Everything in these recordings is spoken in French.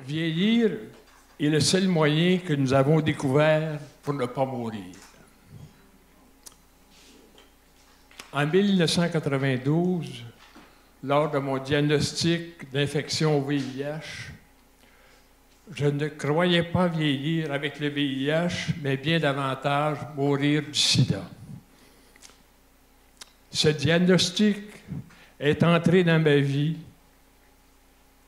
Vieillir est le seul moyen que nous avons découvert pour ne pas mourir. En 1992, lors de mon diagnostic d'infection au VIH, je ne croyais pas vieillir avec le VIH, mais bien davantage mourir du sida. Ce diagnostic est entré dans ma vie,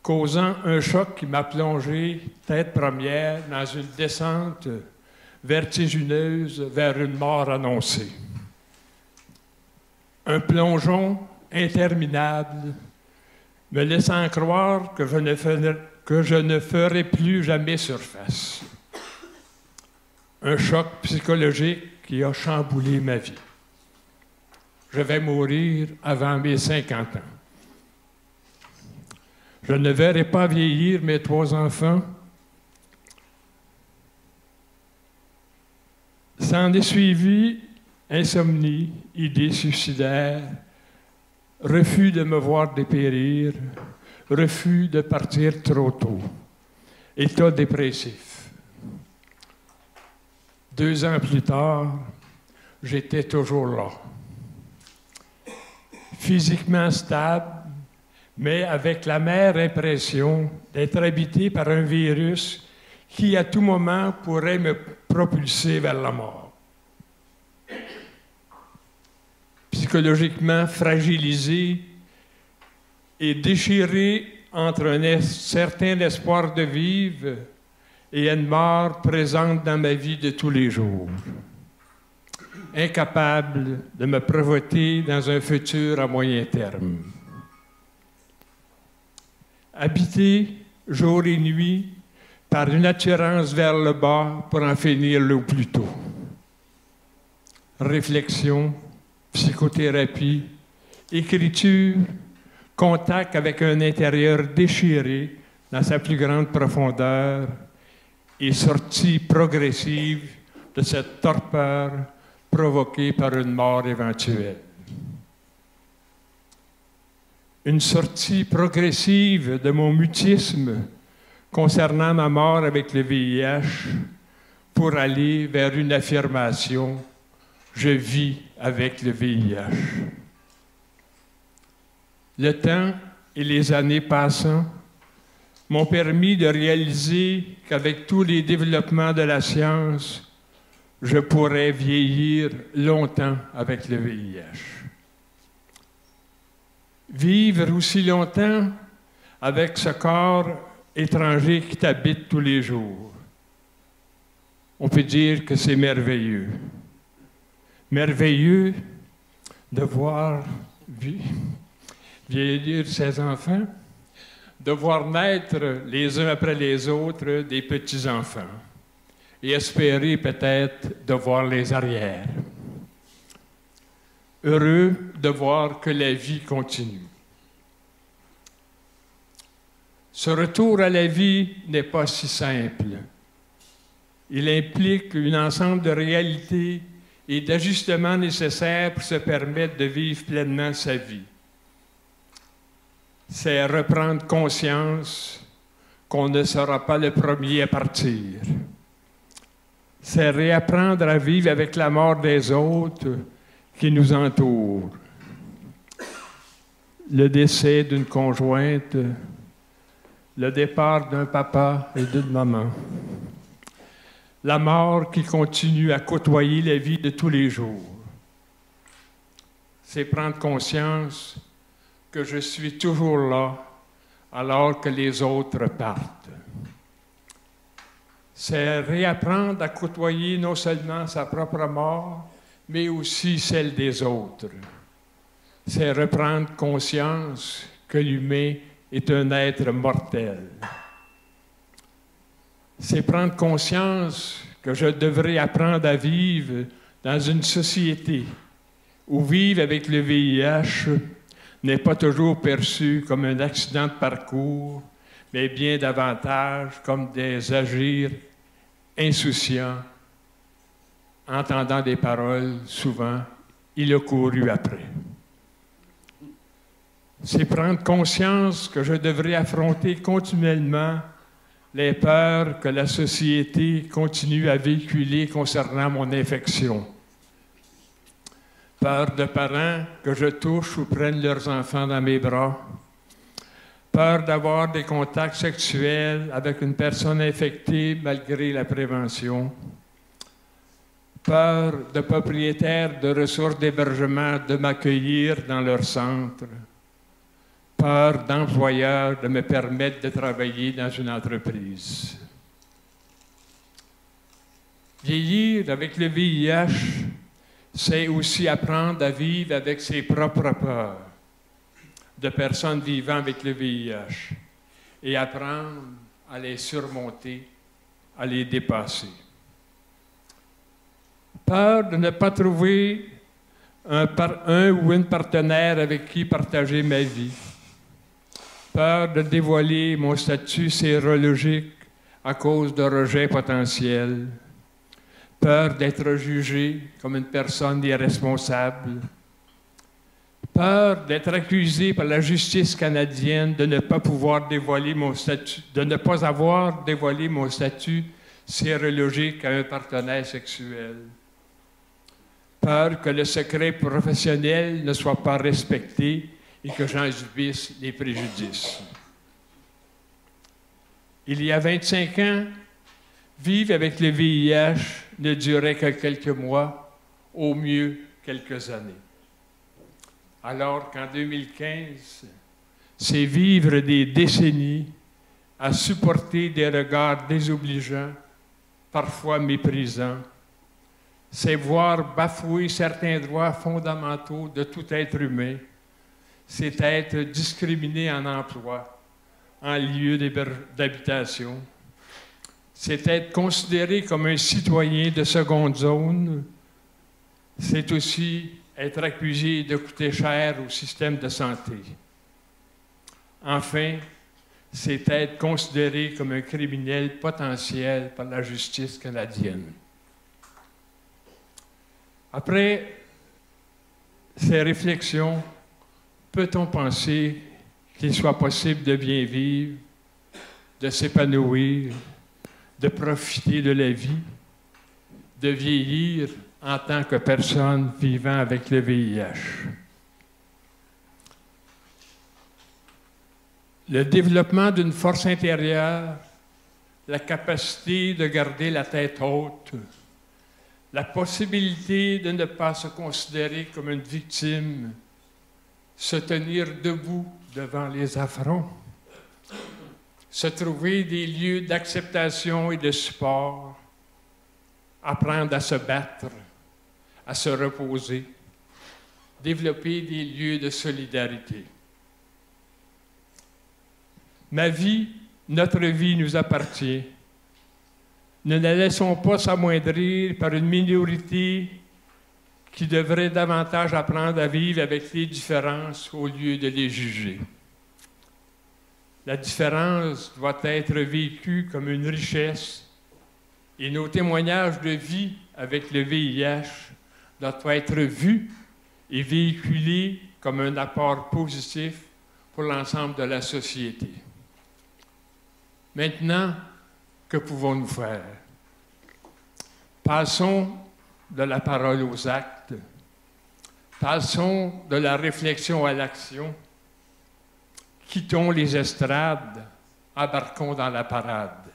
causant un choc qui m'a plongé, tête première, dans une descente vertigineuse vers une mort annoncée. Un plongeon interminable, me laissant croire que je ne ferai plus jamais surface. Un choc psychologique qui a chamboulé ma vie. Je vais mourir avant mes 50 ans. Je ne verrai pas vieillir mes 3 enfants. S'en est suivi insomnie, idées suicidaires, refus de me voir dépérir, refus de partir trop tôt, état dépressif. 2 ans plus tard, j'étais toujours là. Physiquement stable, mais avec l'amère impression d'être habité par un virus qui, à tout moment, pourrait me propulser vers la mort. Psychologiquement fragilisé et déchiré entre un certain espoir de vivre et une mort présente dans ma vie de tous les jours. Incapable de me projeter dans un futur à moyen terme. Habité jour et nuit par une attirance vers le bas pour en finir le plus tôt. Réflexion, psychothérapie, écriture, contact avec un intérieur déchiré dans sa plus grande profondeur et sortie progressive de cette torpeur provoquée par une mort éventuelle. Une sortie progressive de mon mutisme concernant ma mort avec le VIH pour aller vers une affirmation « Je vis avec le VIH ». Le temps et les années passant m'ont permis de réaliser qu'avec tous les développements de la science, je pourrais vieillir longtemps avec le VIH. Vivre aussi longtemps avec ce corps étranger qui t'habite tous les jours. On peut dire que c'est merveilleux. Merveilleux de voir vieillir ses enfants, de voir naître les uns après les autres des petits-enfants et espérer peut-être de voir les arrières. Heureux de voir que la vie continue. Ce retour à la vie n'est pas si simple. Il implique un ensemble de réalités et d'ajustements nécessaires pour se permettre de vivre pleinement sa vie. C'est reprendre conscience qu'on ne sera pas le premier à partir. C'est réapprendre à vivre avec la mort des autres qui nous entourent. Le décès d'une conjointe, le départ d'un papa et d'une maman. La mort qui continue à côtoyer la vie de tous les jours. C'est prendre conscience que je suis toujours là alors que les autres partent. C'est réapprendre à côtoyer non seulement sa propre mort, mais aussi celle des autres. C'est reprendre conscience que l'humain est un être mortel. C'est prendre conscience que je devrais apprendre à vivre dans une société où vivre avec le VIH n'est pas toujours perçu comme un accident de parcours, mais bien davantage comme des agirs insouciants, entendant des paroles souvent « il a couru après ». C'est prendre conscience que je devrais affronter continuellement les peurs que la société continue à véhiculer concernant mon infection. Peur de parents que je touche ou prenne leurs enfants dans mes bras. Peur d'avoir des contacts sexuels avec une personne infectée malgré la prévention. Peur de propriétaires de ressources d'hébergement de m'accueillir dans leur centre. Peur d'employeurs de me permettre de travailler dans une entreprise. Vieillir avec le VIH, c'est aussi apprendre à vivre avec ses propres peurs de personnes vivant avec le VIH et apprendre à les surmonter, à les dépasser. Peur de ne pas trouver un ou une partenaire avec qui partager ma vie. Peur de dévoiler mon statut sérologique à cause de rejets potentiels. Peur d'être jugé comme une personne irresponsable. Peur d'être accusé par la justice canadienne de ne pas pouvoir dévoiler mon statut, de ne pas avoir dévoilé mon statut sérologique à un partenaire sexuel. Peur que le secret professionnel ne soit pas respecté et que j'en subisse les préjudices. Il y a 25 ans, vivre avec le VIH ne durait que quelques mois, au mieux quelques années. Alors qu'en 2015, c'est vivre des décennies à supporter des regards désobligeants, parfois méprisants. C'est voir bafouer certains droits fondamentaux de tout être humain. C'est être discriminé en emploi, en lieu d'habitation. C'est être considéré comme un citoyen de seconde zone. C'est aussi être accusé de coûter cher au système de santé. Enfin, c'est être considéré comme un criminel potentiel par la justice canadienne. Après ces réflexions, peut-on penser qu'il soit possible de bien vivre, de s'épanouir, de profiter de la vie, de vieillir en tant que personne vivant avec le VIH? Le développement d'une force intérieure, la capacité de garder la tête haute, la possibilité de ne pas se considérer comme une victime, se tenir debout devant les affronts, se trouver des lieux d'acceptation et de support, apprendre à se battre, à se reposer, développer des lieux de solidarité. Ma vie, notre vie nous appartient. Ne la laissons pas s'amoindrir par une minorité qui devrait davantage apprendre à vivre avec les différences au lieu de les juger. La différence doit être vécue comme une richesse et nos témoignages de vie avec le VIH doivent être vus et véhiculés comme un apport positif pour l'ensemble de la société. Maintenant, que pouvons-nous faire? Passons de la parole aux actes. Passons de la réflexion à l'action. Quittons les estrades, embarquons dans la parade.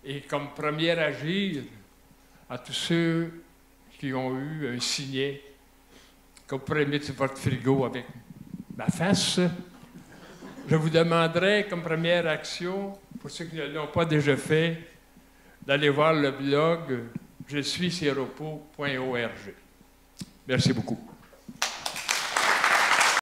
Et comme premier agir, à tous ceux qui ont eu un signet que vous pourrez mettre sur votre frigo avec ma face, je vous demanderai comme première action, pour ceux qui ne l'ont pas déjà fait, d'aller voir le blog je suis séropo.org. Merci beaucoup.